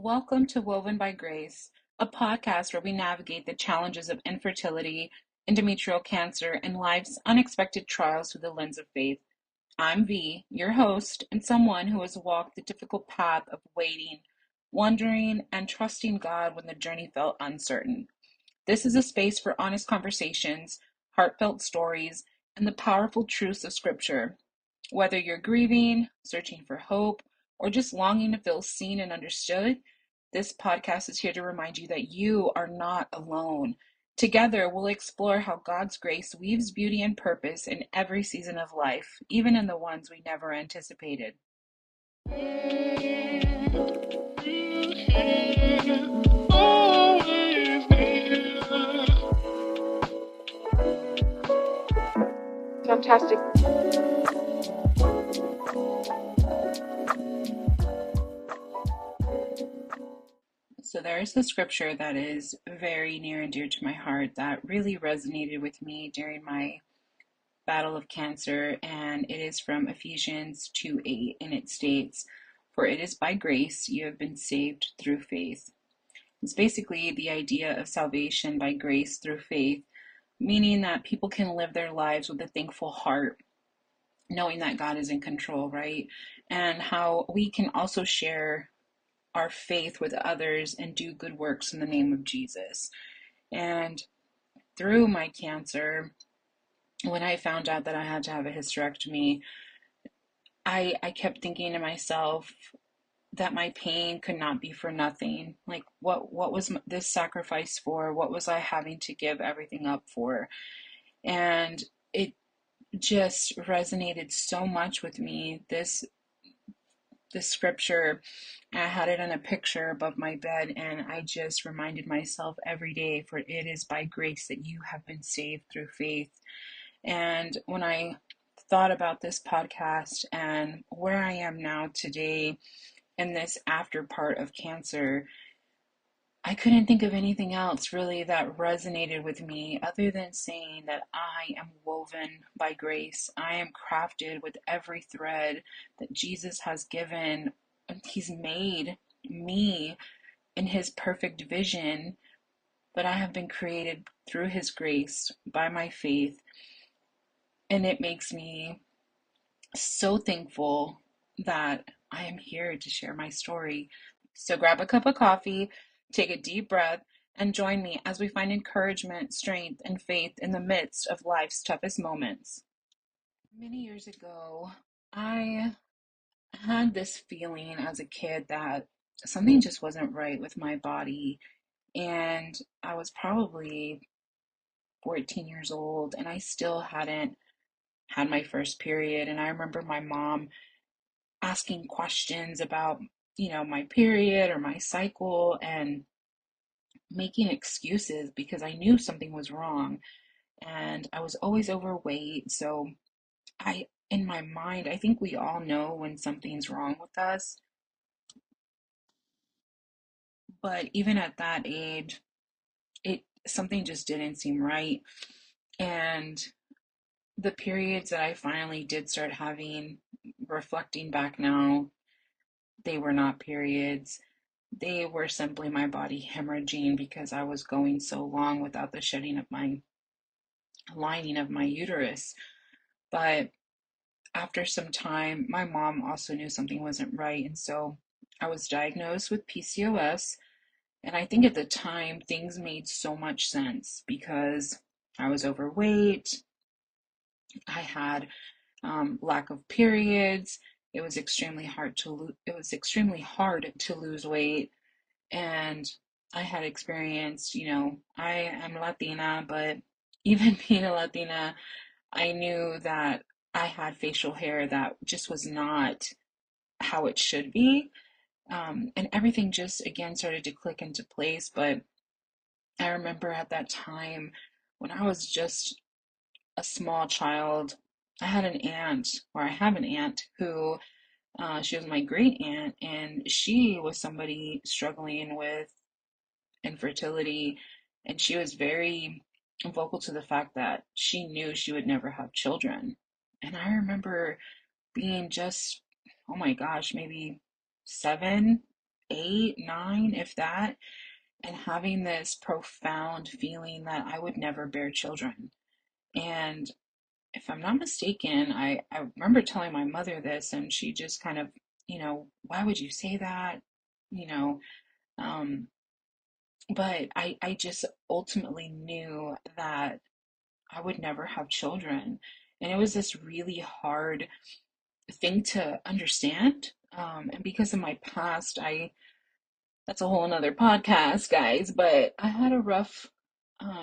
Welcome to Woven by Grace, a podcast where we navigate the challenges of infertility, endometrial cancer, and life's unexpected trials through the lens of faith. I'm V, your host, and someone who has walked the difficult path of waiting, wondering, and trusting God when the journey felt uncertain. This is a space for honest conversations, heartfelt stories, and the powerful truths of Scripture. Whether you're grieving, searching for hope, or just longing to feel seen and understood, this podcast is here to remind you that you are not alone. Together, we'll explore how God's grace weaves beauty and purpose in every season of life, even in the ones we never anticipated. Fantastic. So there is a scripture that is very near and dear to my heart that really resonated with me during my battle of cancer, and it is from Ephesians 2:8, and it states, "For it is by grace you have been saved through faith." It's basically the idea of salvation by grace through faith, meaning that people can live their lives with a thankful heart, knowing that God is in control, right? And how we can also share our faith with others and do good works in the name of Jesus. And through my cancer, when I found out that I had to have a hysterectomy, I kept thinking to myself that my pain could not be for nothing. Like, what was this sacrifice for? What was I having to give everything up for? And it just resonated so much with me. This scripture, I had it in a picture above my bed, and I just reminded myself every day, for it is by grace that you have been saved through faith. And when I thought about this podcast and where I am now today in this after part of cancer, I couldn't think of anything else really that resonated with me other than saying that I am woven by grace. I am crafted with every thread that Jesus has given. He's made me in his perfect vision, but I have been created through his grace by my faith. And it makes me so thankful that I am here to share my story. So grab a cup of coffee, take a deep breath, and join me as we find encouragement, strength, and faith in the midst of life's toughest moments. Many years ago, I had this feeling as a kid that something just wasn't right with my body. And I was probably 14 years old, and I still hadn't had my first period. And I remember my mom asking questions about, my period or my cycle, and making excuses because I knew something was wrong. And I was always overweight. So in my mind, I think we all know when something's wrong with us. But even at that age, something just didn't seem right. And the periods that I finally did start having, reflecting back now, they were not periods. They were simply my body hemorrhaging because I was going so long without the shedding of my lining of my uterus. But after some time, my mom also knew something wasn't right. And so I was diagnosed with PCOS. And I think at the time, things made so much sense because I was overweight. I had lack of periods. It was extremely hard to lose weight. And I had experienced, I am Latina, but even being a Latina, I knew that I had facial hair that just was not how it should be. And everything just again started to click into place. But I remember at that time when I was just a small child, I had an aunt, or I have an aunt who she was my great aunt, and she was somebody struggling with infertility, and she was very vocal to the fact that she knew she would never have children. And I remember being just, oh my gosh, maybe 7, 8, 9, if that, and having this profound feeling that I would never bear children. And if I'm not mistaken, I remember telling my mother this, and she just kind of, why would you say that? You know, um, but I just ultimately knew that I would never have children. And it was this really hard thing to understand. And because of my past, that's a whole another podcast, guys, but I had a rough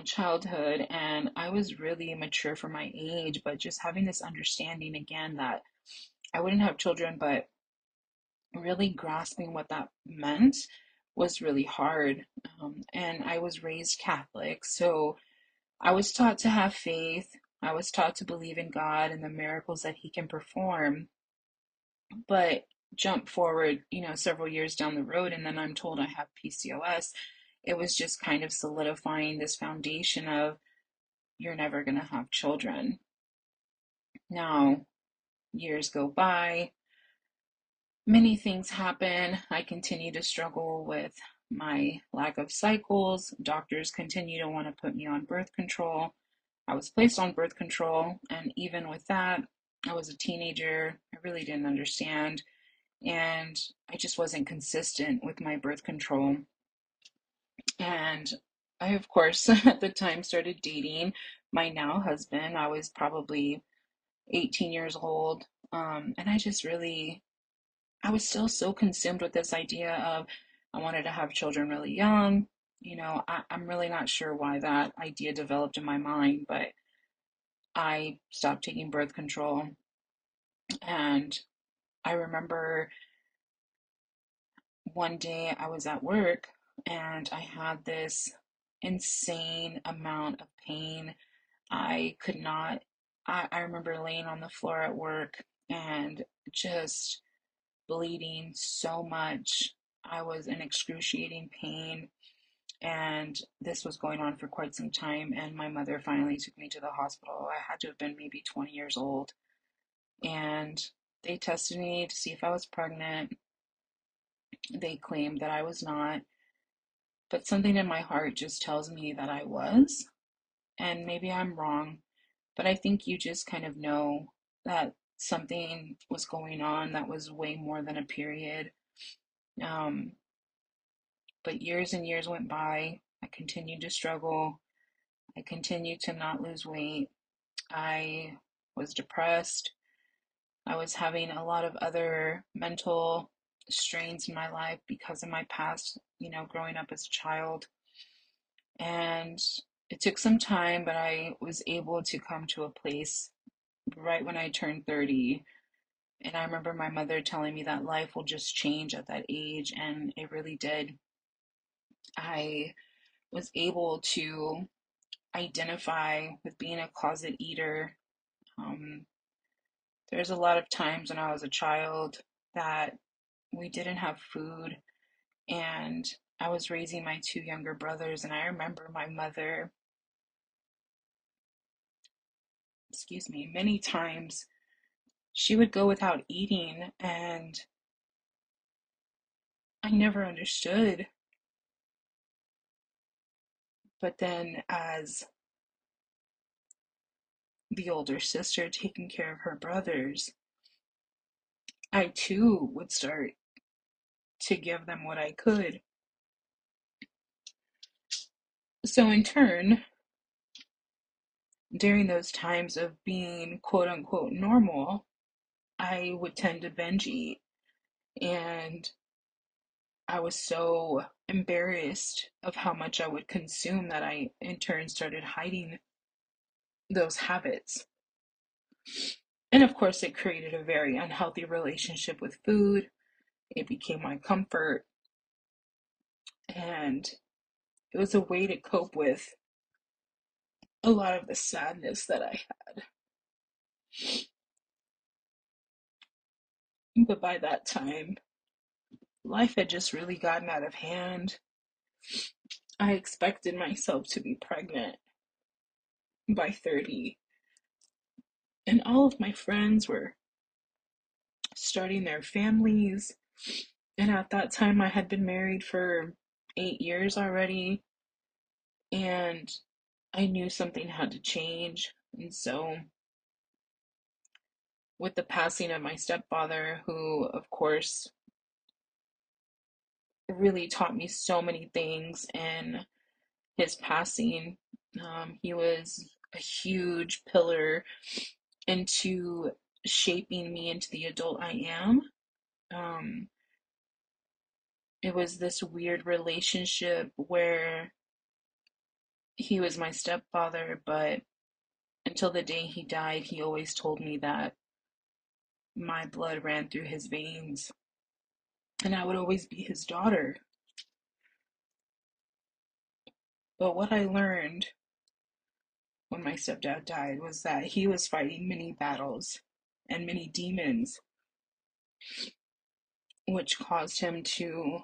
childhood and I was really mature for my age, but just having this understanding again that I wouldn't have children, but really grasping what that meant was really hard. And I was raised Catholic, so I was taught to have faith. I was taught to believe in God and the miracles that He can perform. But jump forward, several years down the road, and then I'm told I have PCOS. It was just kind of solidifying this foundation of you're never going to have children. Now, years go by, many things happen. I continue to struggle with my lack of cycles. Doctors continue to want to put me on birth control. I was placed on birth control, and even with that, I was a teenager. I really didn't understand, and I just wasn't consistent with my birth control. And I, of course, at the time started dating my now husband. I was probably 18 years old. And I was still so consumed with this idea of I wanted to have children really young. I'm really not sure why that idea developed in my mind, but I stopped taking birth control. And I remember one day I was at work and I had this insane amount of pain. I could not, I remember laying on the floor at work and just bleeding so much. I was in excruciating pain, and this was going on for quite some time. And my mother finally took me to the hospital. I had to have been maybe 20 years old, and they tested me to see if I was pregnant. They claimed that I was not, but something in my heart just tells me that I was. And maybe I'm wrong, but I think you just kind of know that something was going on that was way more than a period. Um, but years and years went by. I continued to struggle. I continued to not lose weight. I was depressed. I was having a lot of other mental strains in my life because of my past, growing up as a child. And it took some time, but I was able to come to a place right when I turned 30. And I remember my mother telling me that life will just change at that age, and it really did. I was able to identify with being a closet eater. Um, there's a lot of times when I was a child that we didn't have food, and I was raising my two younger brothers, and I remember my mother, excuse me, many times she would go without eating, and I never understood. But then, as the older sister taking care of her brothers, I too would start to give them what I could. So, in turn, during those times of being quote unquote normal, I would tend to binge eat. And I was so embarrassed of how much I would consume that I, in turn, started hiding those habits. And of course, it created a very unhealthy relationship with food. It became my comfort. And it was a way to cope with a lot of the sadness that I had. But by that time, life had just really gotten out of hand. I expected myself to be pregnant by 30, and all of my friends were starting their families. And at that time, I had been married for 8 years already, and I knew something had to change. And so, with the passing of my stepfather, who, of course, really taught me so many things, and his passing, he was a huge pillar into shaping me into the adult I am. Um, it was this weird relationship where he was my stepfather, but until the day he died, he always told me that my blood ran through his veins and I would always be his daughter. But what I learned when my stepdad died was that he was fighting many battles and many demons, which caused him to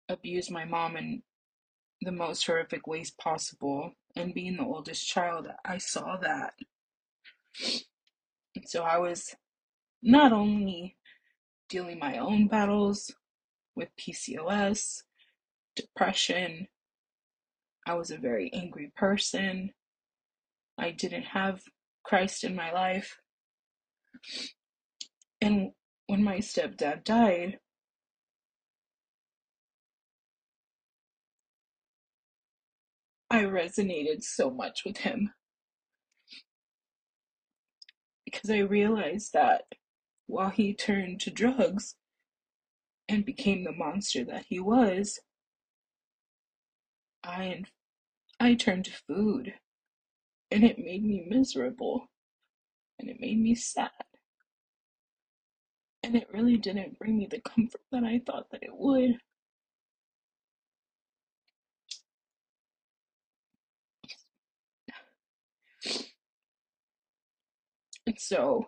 abuse my mom in the most horrific ways possible. And being the oldest child, I saw that. And so I was not only dealing my own battles with PCOS, depression, I was a very angry person. I didn't have Christ in my life. And when my stepdad died, I resonated so much with him because I realized that while he turned to drugs and became the monster that he was, I I turned to food, and it made me miserable and it made me sad, and it really didn't bring me the comfort that I thought that it would. And so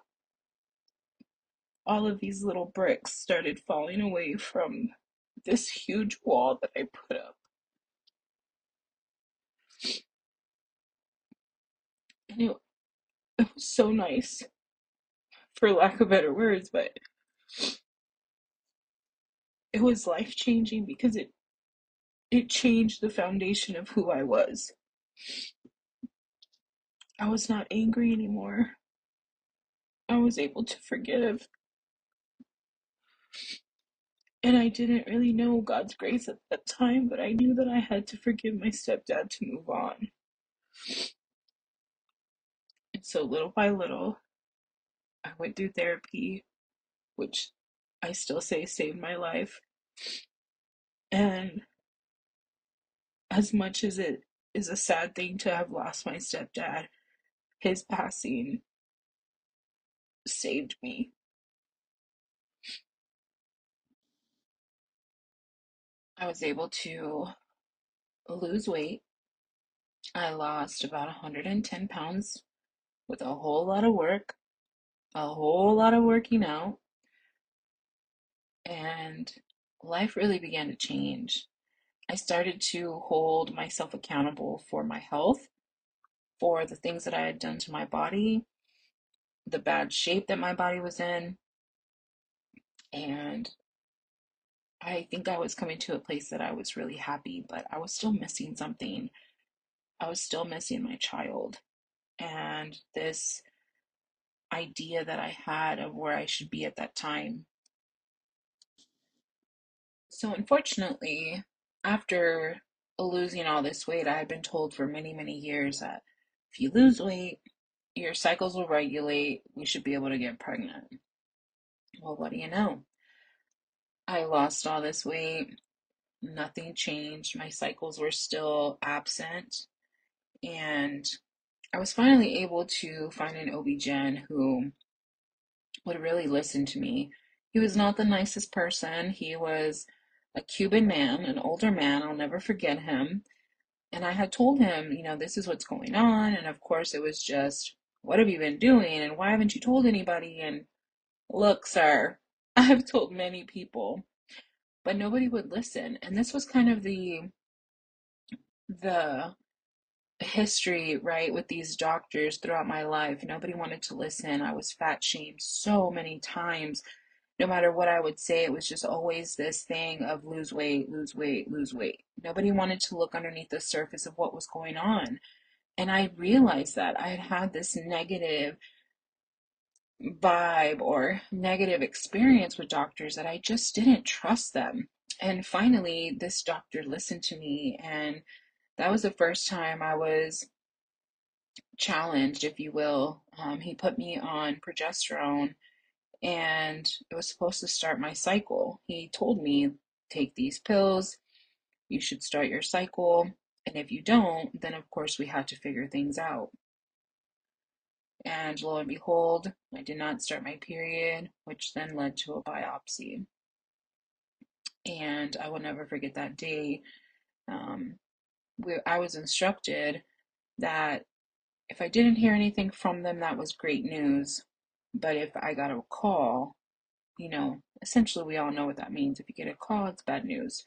all of these little bricks started falling away from this huge wall that I put up. And it was so nice, for lack of better words, but it was life changing because it changed the foundation of who I was. I was not angry anymore. I was able to forgive. And I didn't really know God's grace at that time, but I knew that I had to forgive my stepdad to move on. And so little by little, I went through therapy, which I still say saved my life. And as much as it is a sad thing to have lost my stepdad, his passing saved me. I was able to lose weight. I lost about 110 pounds with a whole lot of work, a whole lot of working out, and life really began to change. I started to hold myself accountable for my health, for the things that I had done to my body, the bad shape that my body was in, and I think I was coming to a place that I was really happy, but I was still missing something. I was still missing my child. And this idea that I had of where I should be at that time. So, unfortunately, after losing all this weight, I had been told for many, many years that if you lose weight, your cycles will regulate, we should be able to get pregnant. Well, what do you know? I lost all this weight, nothing changed, my cycles were still absent, and I was finally able to find an OB-GYN who would really listen to me. He was not the nicest person. He was a Cuban man, an older man. I'll never forget him. And I had told him, this is what's going on. And of course, it was just, what have you been doing? And why haven't you told anybody? And look, sir, I've told many people, but nobody would listen. And this was kind of the history, right, with these doctors throughout my life. Nobody wanted to listen. I was fat shamed so many times. no matter what I would say, it was just always this thing of lose weight, lose weight, lose weight. Nobody wanted to look underneath the surface of what was going on. And I realized that I had had this negative vibe or negative experience with doctors that I just didn't trust them. And finally, this doctor listened to me, and that was the first time I was challenged, if you will. He put me on progesterone, and it was supposed to start my cycle. He told me, take these pills, you should start your cycle. And if you don't, then of course we had to figure things out. And lo and behold, I did not start my period, which then led to a biopsy. And I will never forget that day. Um, I was instructed that if I didn't hear anything from them, that was great news. But if I got a call, essentially we all know what that means. If you get a call, it's bad news.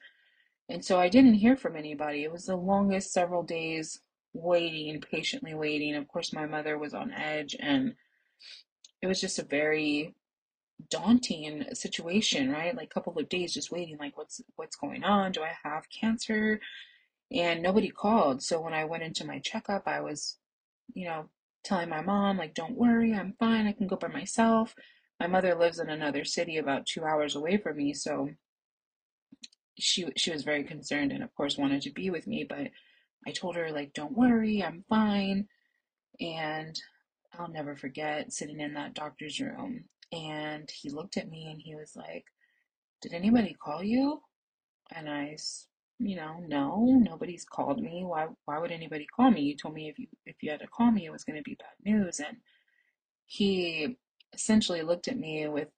And so I didn't hear from anybody. It was the longest several days waiting, patiently waiting. Of course, my mother was on edge, and it was just a very daunting situation, right? Like a couple of days just waiting, like what's going on? Do I have cancer? And nobody called. So when I went into my checkup, I was, you know, telling my mom, like, don't worry, I'm fine, I can go by myself. My mother lives in another city about 2 hours away from me, so she was very concerned and of course wanted to be with me, but I told her, like, don't worry, I'm fine. And I'll never forget sitting in that doctor's room, and he looked at me and he was like, did anybody call you? And no, nobody's called me. Why would anybody call me? You told me if you had to call me, it was going to be bad news. And he essentially looked at me with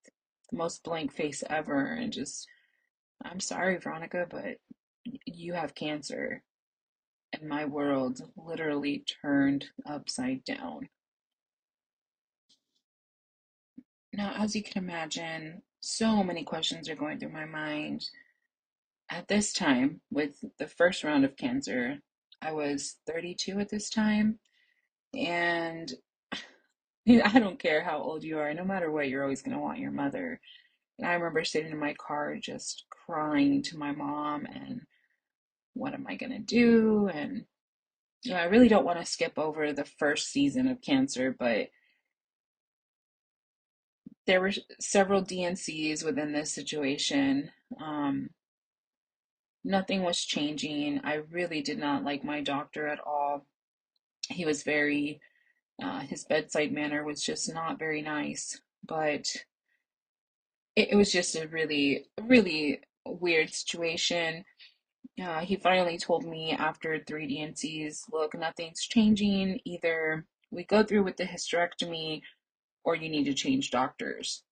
the most blank face ever and just, I'm sorry, Veronica, but you have cancer. And my world literally turned upside down. Now, as you can imagine, so many questions are going through my mind. At this time, with the first round of cancer, I was 32 at this time. And I don't care how old you are, no matter what, you're always going to want your mother. And I remember sitting in my car just crying to my mom, and what am I going to do? And I really don't want to skip over the first season of cancer, but there were several DNCs within this situation. Um, Nothing was changing. I really did not like my doctor at all. He was his bedside manner was just not very nice, but it was just a really, really weird situation. He finally told me after 3 DNCs, look, nothing's changing. Either we go through with the hysterectomy or you need to change doctors.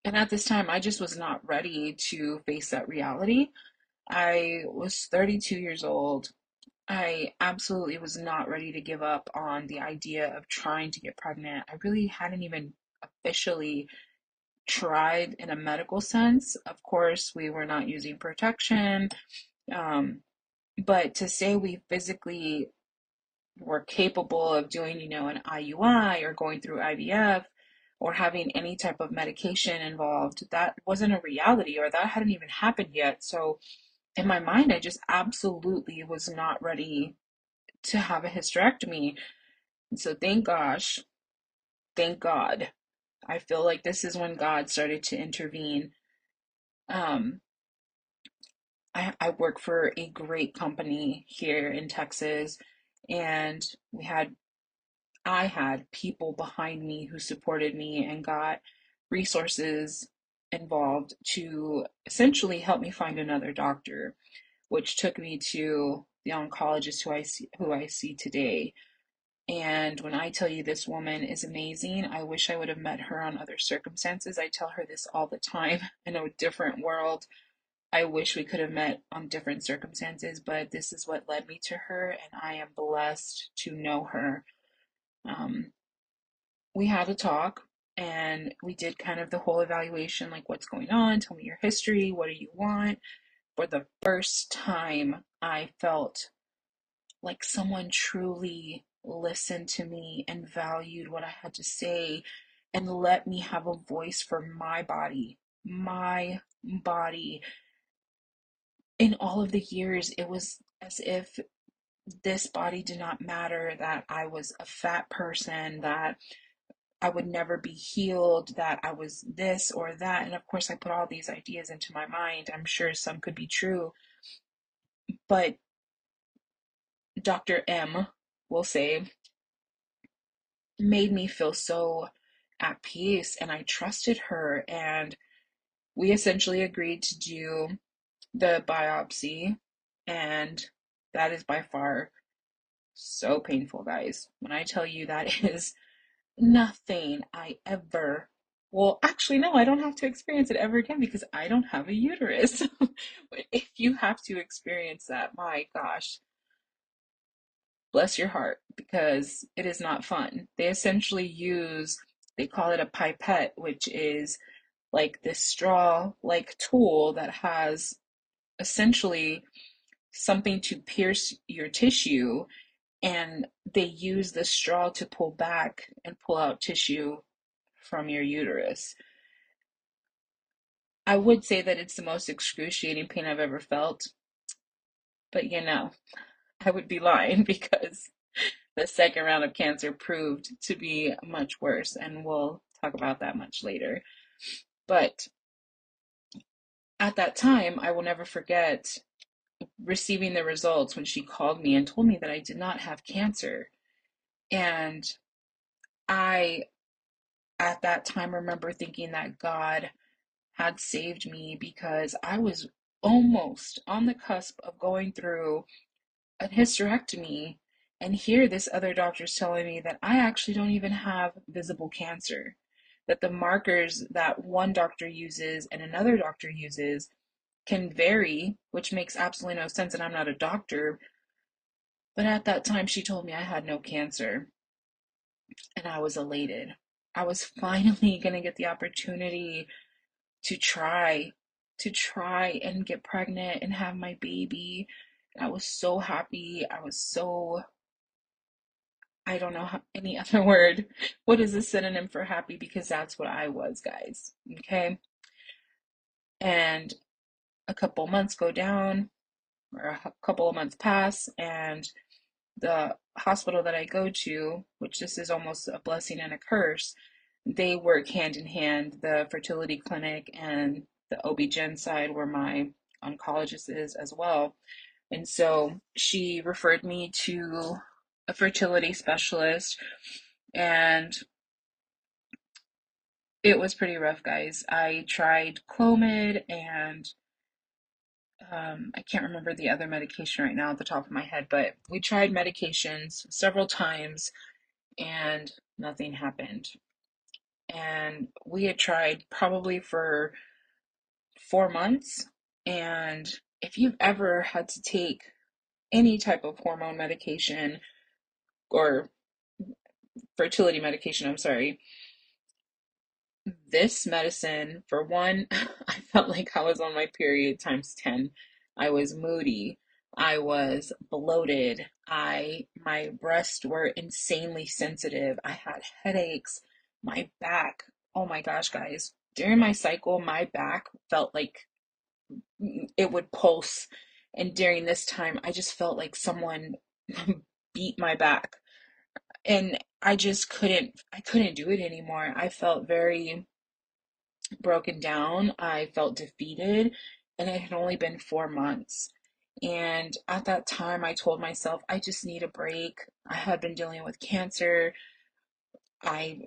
And at this time, I just was not ready to face that reality. I was 32 years old. I absolutely was not ready to give up on the idea of trying to get pregnant. I really hadn't even officially tried in a medical sense. Of course, we were not using protection. Um, but to say we physically were capable of doing, an IUI or going through IVF or having any type of medication involved, that wasn't a reality, or that hadn't even happened yet. So in my mind, I just absolutely was not ready to have a hysterectomy. And so thank God. I feel like this is when God started to intervene. Um, I work for a great company here in Texas, and I had people behind me who supported me and got resources involved to essentially help me find another doctor, which took me to the oncologist who I see today. And when I tell you this woman is amazing, I wish I would have met her on other circumstances. I tell her this all the time. In a different world, I wish we could have met on different circumstances, but this is what led me to her, and I am blessed to know her. Um, we had a talk, and we did kind of the whole evaluation, like, what's going on? Tell me your history. What do you want? For the first time, I felt like someone truly listened to me and valued what I had to say. and let me have a voice for my body. My body. In all of the years, it was as if this body did not matter, that I was a fat person, that I would never be healed, that I was this or that. And of course, I put all these ideas into my mind. I'm sure some could be true, but Dr. M, will say, made me feel so at peace, and I trusted her. And we essentially agreed to do the biopsy, and that is by far so painful, guys. When I tell you, that is nothing I ever, well, actually, no, I don't have to experience it ever again because I don't have a uterus. But if you have to experience that, my gosh, bless your heart, because it is not fun. They essentially use, they call it a pipette, which is like this straw like tool that has essentially something to pierce your tissue, and they use the straw to pull back and pull out tissue from your uterus. I would say that it's the most excruciating pain I've ever felt, but I would be lying because the second round of cancer proved to be much worse, and we'll talk about that much later. But at that time, I will never forget receiving the results when she called me and told me that I did not have cancer. And I, at that time, remember thinking that God had saved me because I was almost on the cusp of going through a hysterectomy. And here, this other doctor's telling me that I actually don't even have visible cancer, that the markers that one doctor uses and another doctor uses can vary, which makes absolutely no sense. And I'm not a doctor, but at that time, she told me I had no cancer, and I was elated. I was finally going to get the opportunity to try and get pregnant and have my baby. I was so happy. I was so, I don't know how, any other word. What is a synonym for happy? Because that's what I was, guys. Okay. And a couple months go down, or a couple of months pass, and the hospital that I go to, which this is almost a blessing and a curse, they work hand in hand, the fertility clinic and the OB-GYN side, where my oncologist is as well. And so she referred me to a fertility specialist, and it was pretty rough, guys. I tried Clomid and I can't remember the other medication right now at the top of my head, but we tried medications several times and nothing happened. And we had tried probably for 4 months. And if you've ever had to take any type of hormone medication or fertility medication, I'm sorry, this medicine, for one, I felt like I was on my period times 10. I was moody. I was bloated. My breasts were insanely sensitive. I had headaches. My back, oh my gosh, guys. During my cycle, my back felt like it would pulse. And during this time, I just felt like someone beat my back. And I couldn't do it anymore. I felt very broken down. I felt defeated, and it had only been 4 months. And at that time, I told myself, I just need a break. I had been dealing with cancer. I,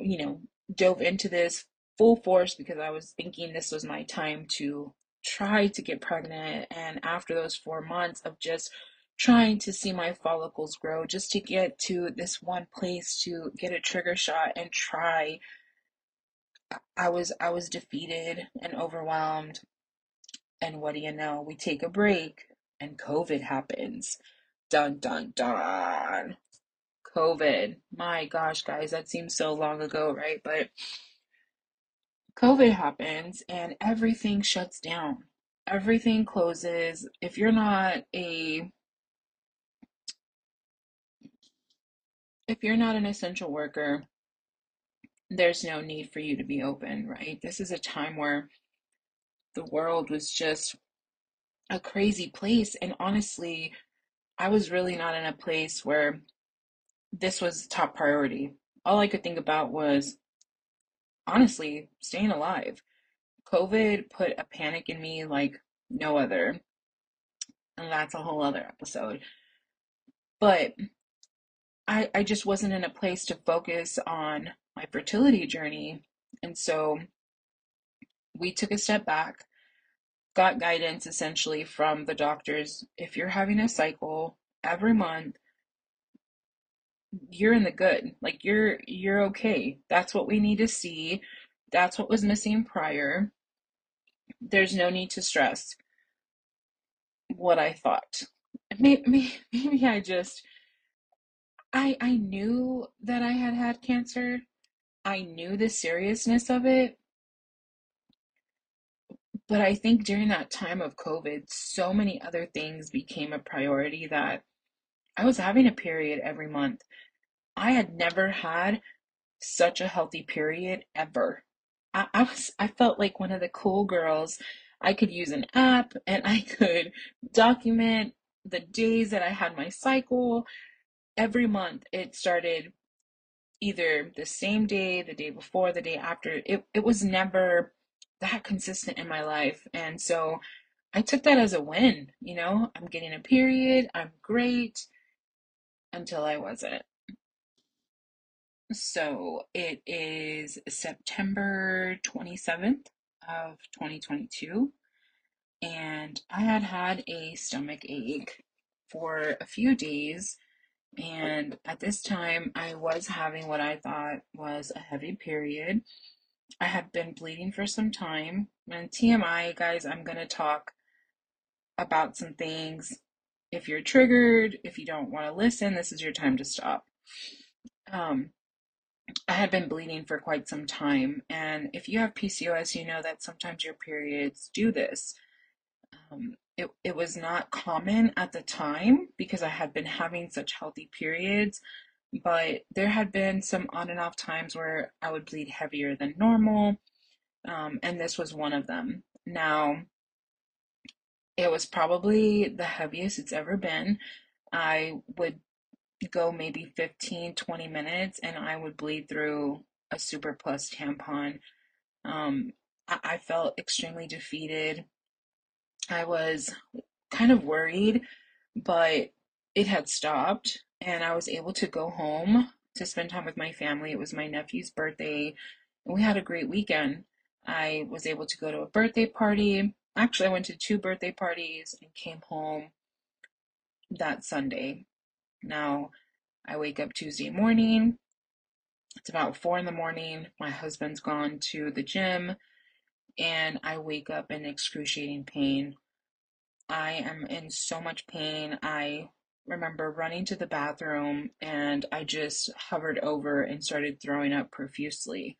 dove into this full force because I was thinking this was my time to try to get pregnant. And after those 4 months of just trying to see my follicles grow, just to get to this one place to get a trigger shot and try, I was defeated and overwhelmed. And what do you know? We take a break and COVID happens. Dun dun dun. COVID. My gosh, guys, that seems so long ago, right? But COVID happens and everything shuts down. Everything closes. If you're not an essential worker, there's no need for you to be open, right? This is a time where the world was just a crazy place. And honestly, I was really not in a place where this was top priority. All I could think about was honestly staying alive. COVID put a panic in me like no other, and that's a whole other episode. But I just wasn't in a place to focus on my fertility journey. And so we took a step back, got guidance essentially from the doctors. If you're having a cycle every month, you're in the good. Like you're okay. That's what we need to see. That's what was missing prior. There's no need to stress. What I thought. Maybe I knew that I had had cancer. I knew the seriousness of it, but I think during that time of COVID, so many other things became a priority that I was having a period every month. I had never had such a healthy period ever. I felt like one of the cool girls. I could use an app and I could document the days that I had my cycle. Every month it started either the same day, the day before, the day after. It was never that consistent in my life. And so I took that as a win, I'm getting a period, I'm great, until I wasn't. So it is September 27th of 2022, and I had had a stomach ache for a few days. And at this time, I was having what I thought was a heavy period. I had been bleeding for some time. And TMI, guys, I'm going to talk about some things. If you're triggered, if you don't want to listen, this is your time to stop. Um, I had been bleeding for quite some time. And if you have PCOS, you know that sometimes your periods do this. It was not common at the time because I had been having such healthy periods, but there had been some on and off times where I would bleed heavier than normal, and this was one of them. Now, it was probably the heaviest it's ever been. I would go maybe 15, 20 minutes and I would bleed through a Super Plus tampon. I felt extremely defeated. I was kind of worried, but it had stopped and I was able to go home to spend time with my family. It was my nephew's birthday and we had a great weekend. I was able to go to a birthday party. Actually, I went to two birthday parties and came home that Sunday. Now, I wake up Tuesday morning. It's about 4 in the morning. My husband's gone to the gym and I wake up in excruciating pain. I am in so much pain. I remember running to the bathroom and I just hovered over and started throwing up profusely.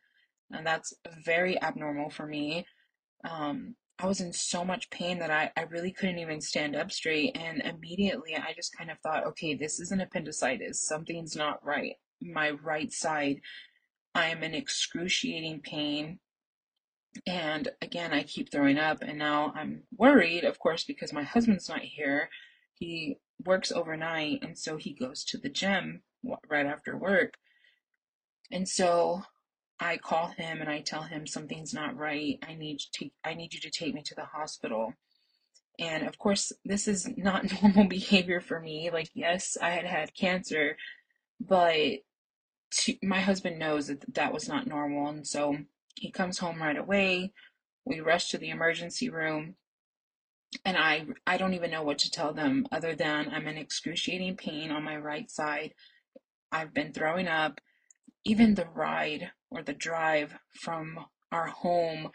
And that's very abnormal for me. I was in so much pain that I really couldn't even stand up straight. And immediately I just kind of thought, okay, this is an appendicitis. Something's not right. My right side, I am in excruciating pain. And again, I keep throwing up, and now I'm worried, of course, because my husband's not here. He works overnight, and so he goes to the gym right after work. And so I call him and I tell him something's not right. I need you to take me to the hospital. And of course, this is not normal behavior for me. Like, yes, I had had cancer, but my husband knows that that was not normal, and so he comes home right away. We rush to the emergency room, and I don't even know what to tell them other than I'm in excruciating pain on my right side. I've been throwing up. Even the ride or the drive from our home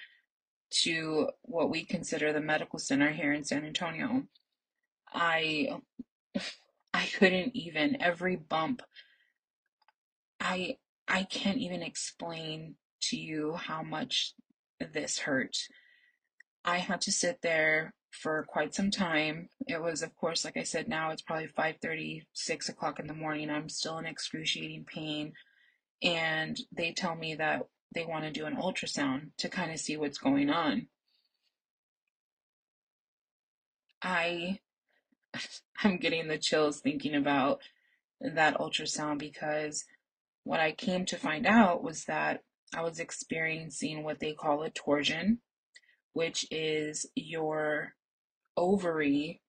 to what we consider the medical center here in San Antonio, I I couldn't even every bump. I I can't even explain to you how much this hurt. I had to sit there for quite some time. It was, of course, like I said, now it's probably 5:30, 6 o'clock in the morning. I'm still in excruciating pain. and they tell me that they want to do an ultrasound to kind of see what's going on. I I'm getting the chills thinking about that ultrasound because what I came to find out was that I was experiencing what they call a torsion, which is your ovary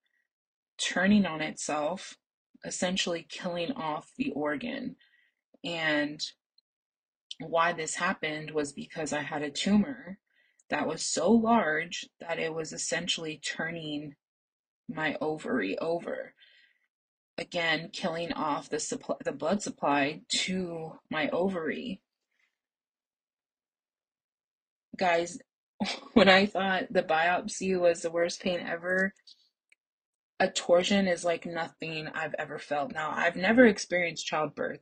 turning on itself, essentially killing off the organ. And why this happened was because I had a tumor that was so large that it was essentially turning my ovary over. Again, killing off the blood supply to my ovary. Guys, when I thought the biopsy was the worst pain ever, a torsion is like nothing I've ever felt. Now, I've never experienced childbirth,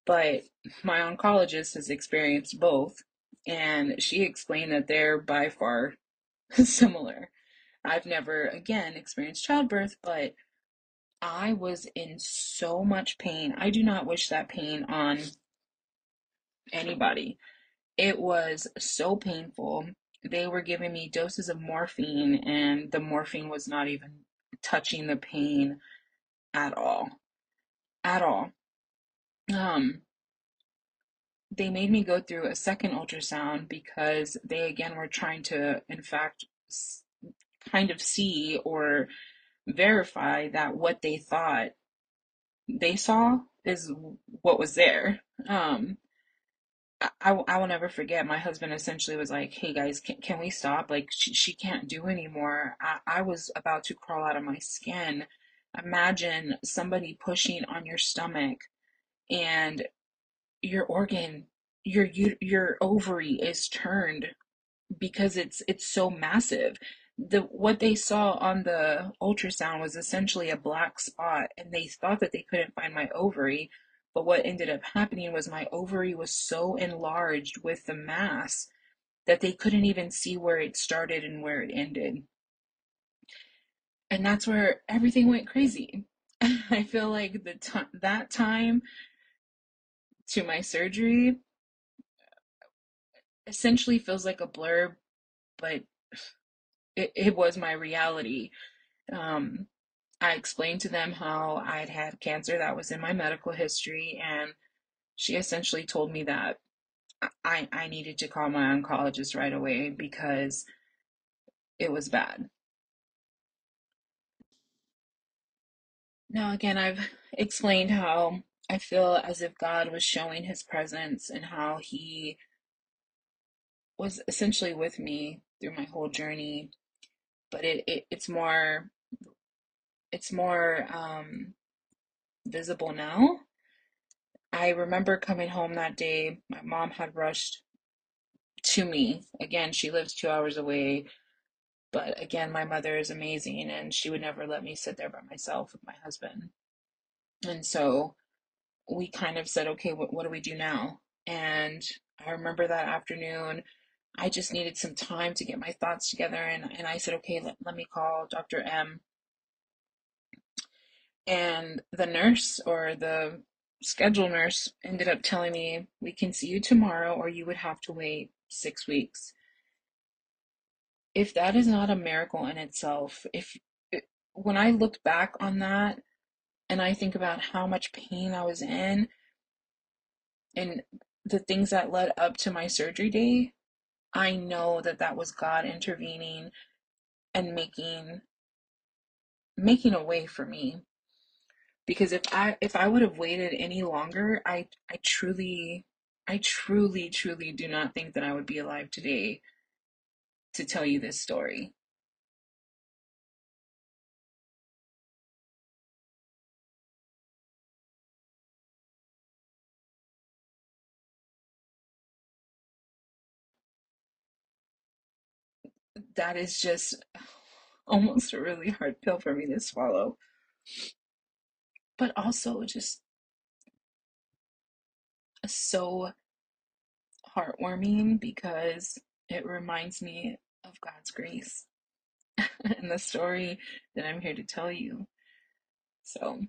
but my oncologist has experienced both, and she explained that they're by far similar. I've never, again, experienced childbirth, but I was in so much pain. I do not wish that pain on anybody. It was so painful. They were giving me doses of morphine, and the morphine was not even touching the pain at all. At all. Um, they made me go through a second ultrasound because they again were trying to, in fact, kind of see or verify that what they thought they saw is what was there. I will never forget. My husband essentially was like, "Hey guys, can we stop? Like, she can't do anymore." I was about to crawl out of my skin. Imagine somebody pushing on your stomach and your organ, your ovary is turned because it's so massive. What they saw on the ultrasound was essentially a black spot, and they thought that they couldn't find my ovary, but what ended up happening was my ovary was so enlarged with the mass that they couldn't even see where it started and where it ended. And that's where everything went crazy. I feel like that time to my surgery essentially feels like a blur, but it was my reality. Um, I explained to them how I'd had cancer that was in my medical history, and she essentially told me that I needed to call my oncologist right away because it was bad. Now, again, I've explained how I feel as if God was showing his presence and how he was essentially with me through my whole journey, but it's more visible now. I remember coming home that day. My mom had rushed to me. Again, she lives 2 hours away, but again, my mother is amazing and she would never let me sit there by myself with my husband. And so we kind of said, okay, what do we do now? And I remember that afternoon, I just needed some time to get my thoughts together. And I said, okay, let me call Dr. M. And the nurse or the schedule nurse ended up telling me, we can see you tomorrow, or you would have to wait 6 weeks. If that is not a miracle in itself, when I look back on that and I think about how much pain I was in and the things that led up to my surgery day, I know that that was God intervening and making a way for me. Because if I would have waited any longer, I truly do not think that I would be alive today to tell you this story. That is just almost a really hard pill for me to swallow, but also just so heartwarming because it reminds me of God's grace and the story that I'm here to tell you. So,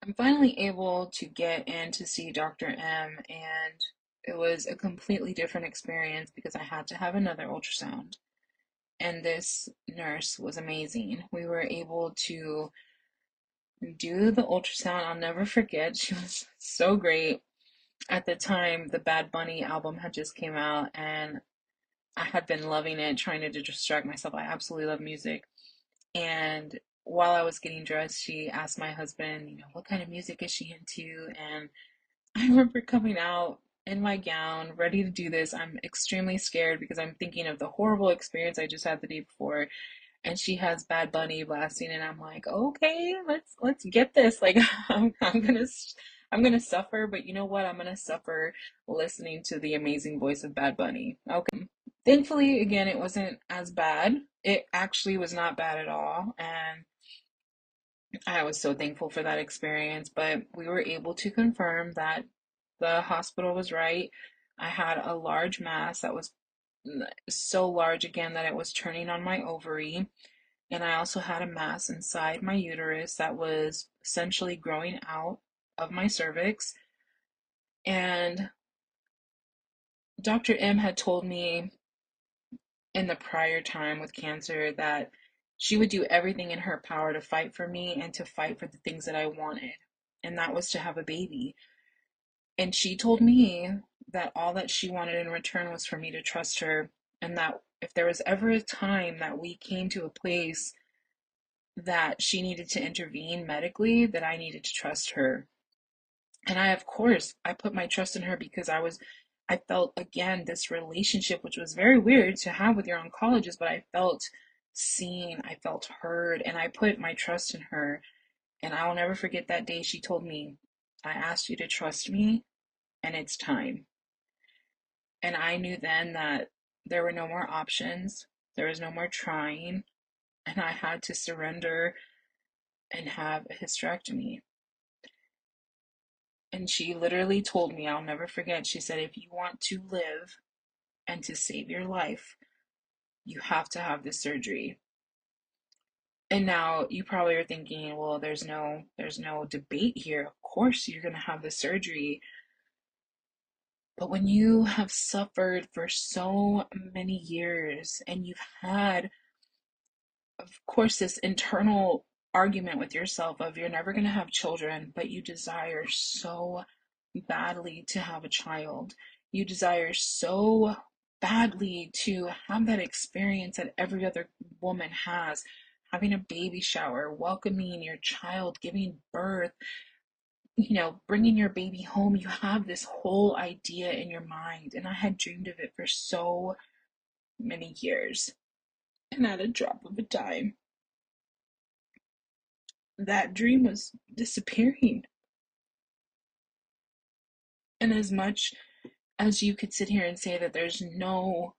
I'm finally able to get in to see Dr. M, and it was a completely different experience because I had to have another ultrasound. And this nurse was amazing. We were able to do the ultrasound. I'll never forget. She was so great. At the time, the Bad Bunny album had just came out, and I had been loving it, trying to distract myself. I absolutely love music. And while I was getting dressed, she asked my husband, what kind of music is she into? And I remember coming out in my gown, ready to do this. I'm extremely scared because I'm thinking of the horrible experience I just had the day before, and she has Bad Bunny blasting, and I'm like, okay, let's get this. Like, I'm gonna suffer, but you know what? I'm gonna suffer listening to the amazing voice of Bad Bunny. Okay. Thankfully, again, it wasn't as bad. It actually was not bad at all, and I was so thankful for that experience. But we were able to confirm that the hospital was right. I had a large mass that was so large again that it was turning on my ovary. And I also had a mass inside my uterus that was essentially growing out of my cervix. And Dr. M had told me in the prior time with cancer that she would do everything in her power to fight for me and to fight for the things that I wanted. And that was to have a baby. And she told me that all that she wanted in return was for me to trust her, and that if there was ever a time that we came to a place that she needed to intervene medically, that I needed to trust her. And of course, I put my trust in her because I felt again this relationship, which was very weird to have with your oncologist, but I felt seen, I felt heard, and I put my trust in her. And I will never forget that day she told me, I asked you to trust me, and it's time. And I knew then that there were no more options, there was no more trying, and I had to surrender and have a hysterectomy. And she literally told me, I'll never forget, she said, if you want to live and to save your life, you have to have this surgery. And now you probably are thinking, well, there's no debate here. Of course you're going to have the surgery. But when you have suffered for so many years and you've had, of course, this internal argument with yourself of you're never going to have children, but you desire so badly to have a child. You desire so badly to have that experience that every other woman has, having a baby shower, welcoming your child, giving birth, bringing your baby home. You have this whole idea in your mind, and I had dreamed of it for so many years. And at a drop of a dime, that dream was disappearing. And as much as you could sit here and say that there's no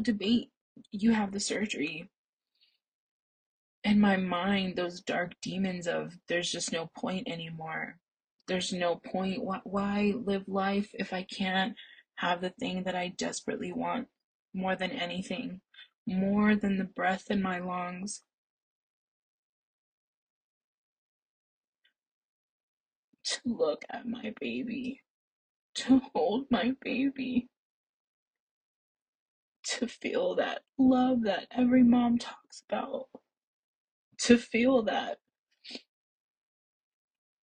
debate, you have the surgery. In my mind, those dark demons of there's just no point anymore. There's no point. Why live life if I can't have the thing that I desperately want more than anything, more than the breath in my lungs, to look at my baby, to hold my baby, to feel that love that every mom talks about, to feel that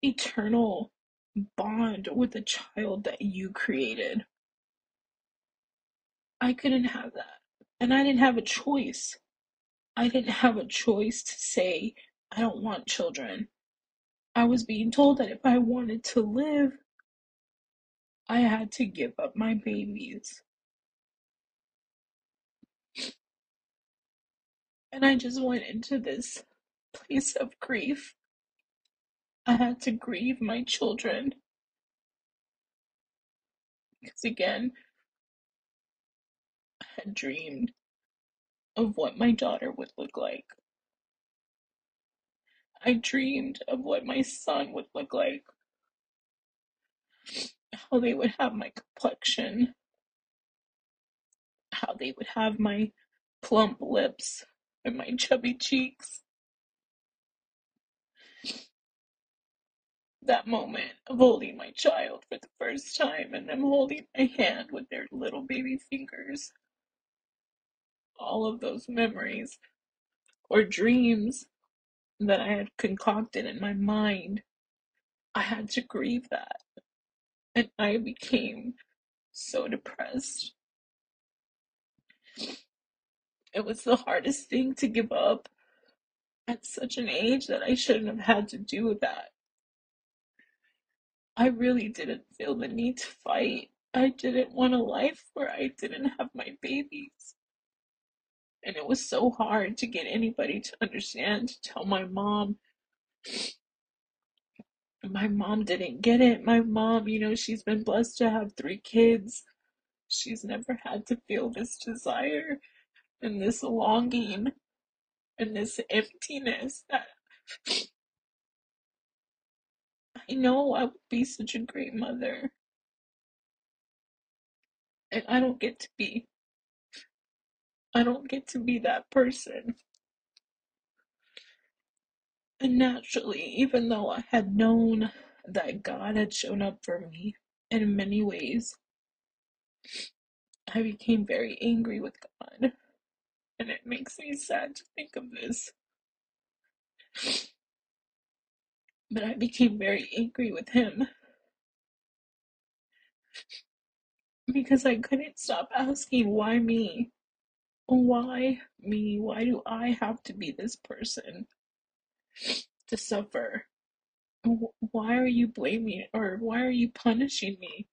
eternal bond with the child that you created. I couldn't have that. And I didn't have a choice. I didn't have a choice to say, I don't want children. I was being told that if I wanted to live, I had to give up my babies. And I just went into this place of grief. I had to grieve my children. Because again, I had dreamed of what my daughter would look like. I dreamed of what my son would look like, how they would have my complexion, how they would have my plump lips and my chubby cheeks. that moment of holding my child for the first time and them holding my hand with their little baby fingers. All of those memories or dreams that I had concocted in my mind, I had to grieve that. And I became so depressed. It was the hardest thing to give up at such an age that I shouldn't have had to do that. I really didn't feel the need to fight. I didn't want a life where I didn't have my babies. And it was so hard to get anybody to understand, to tell my mom. My mom didn't get it. My mom, she's been blessed to have 3 kids. She's never had to feel this desire and this longing and this emptiness that I know I would be such a great mother. And I don't get to be that person. And naturally, even though I had known that God had shown up for me in many ways, I became very angry with God. And it makes me sad to think of this. But I became very angry with Him because I couldn't stop asking, why me? Why me? Why do I have to be this person to suffer? Why are you blaming or why are you punishing me?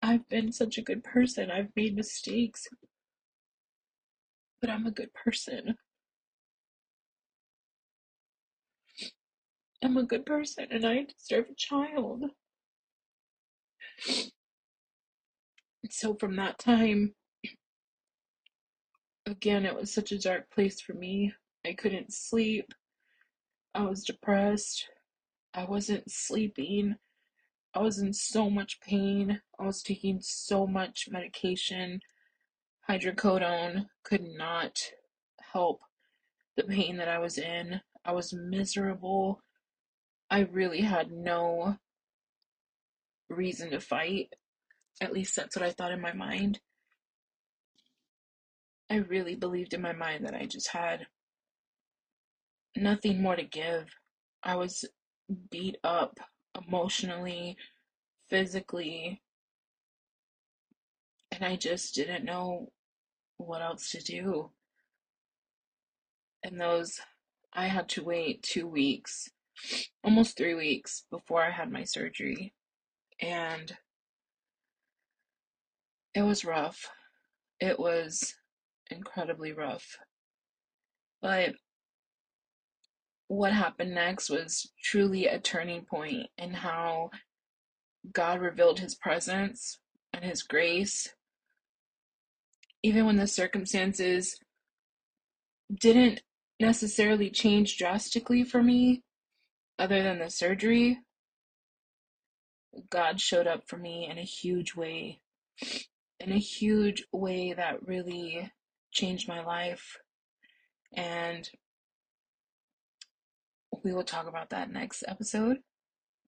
I've been such a good person. I've made mistakes, but I'm a good person. I'm a good person and I deserve a child. So from that time, again, it was such a dark place for me. I couldn't sleep. I was depressed. I wasn't sleeping. I was in so much pain. I was taking so much medication. Hydrocodone could not help the pain that I was in. I was miserable. I really had no reason to fight. At least that's what I thought in my mind. I really believed in my mind that I just had nothing more to give. I was beat up emotionally, physically, and I just didn't know what else to do. And I had to wait 2 weeks, almost 3 weeks before I had my surgery. And it was rough. It was incredibly rough. But what happened next was truly a turning point in how God revealed His presence and His grace, even when the circumstances didn't necessarily change drastically for me, other than the surgery. God showed up for me in a huge way that really changed my life. And we will talk about that next episode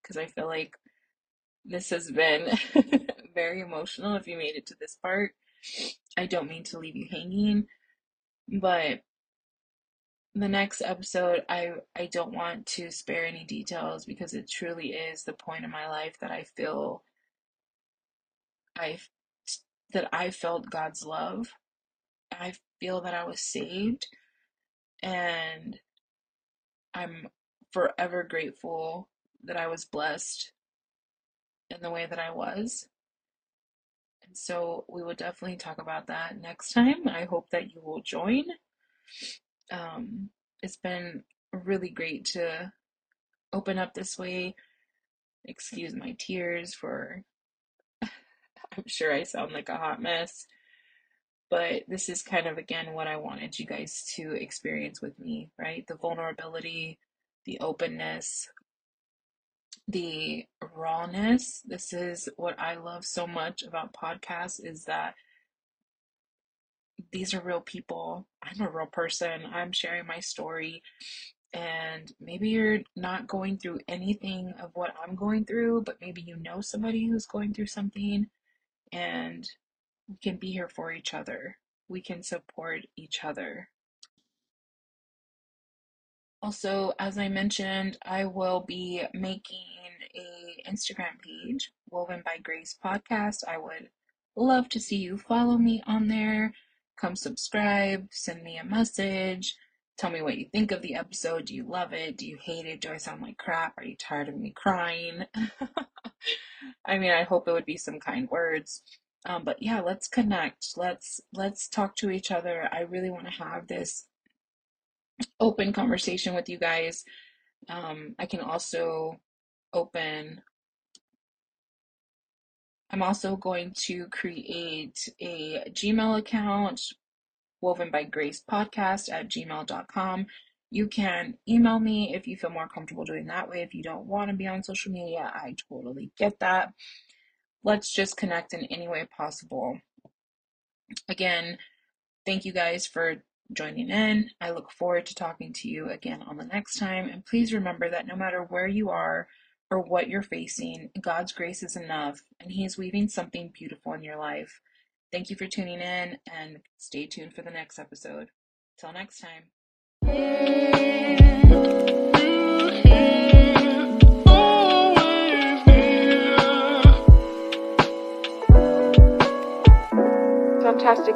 because I feel like this has been very emotional if you made it to this part. I don't mean to leave you hanging, but the next episode, I don't want to spare any details because it truly is the point in my life that I that I felt God's love. I feel that I was saved, and I'm forever grateful that I was blessed in the way that I was. And so we will definitely talk about that next time. I hope that you will join. Um, it's been really great to open up this way. Excuse my tears for, I'm sure I sound like a hot mess, but this is kind of, again, what I wanted you guys to experience with me, right? The vulnerability, the openness, the rawness. This is what I love so much about podcasts is that these are real people. I'm a real person. I'm sharing my story. And maybe you're not going through anything of what I'm going through, but maybe you know somebody who's going through something, and we can be here for each other. We can support each other. Also, as I mentioned, I will be making a Instagram page, Woven by Grace Podcast. I would love to see you follow me on there. Come subscribe, send me a message. Tell me what you think of the episode. Do you love it? Do you hate it? Do I sound like crap? Are you tired of me crying? I mean, I hope it would be some kind words. But yeah, let's connect. Let's talk to each other. I really want to have this open conversation with you guys. I can also open, I'm also going to create a Gmail account, woven by grace podcast at gmail.com. You can email me if you feel more comfortable doing that way. If you don't want to be on social media, I totally get that. Let's just connect in any way possible. Again, thank you guys for joining in. I look forward to talking to you again on the next time. And please remember that no matter where you are or what you're facing, God's grace is enough, and He is weaving something beautiful in your life. Thank you for tuning in, and stay tuned for the next episode. Till next time. Fantastic.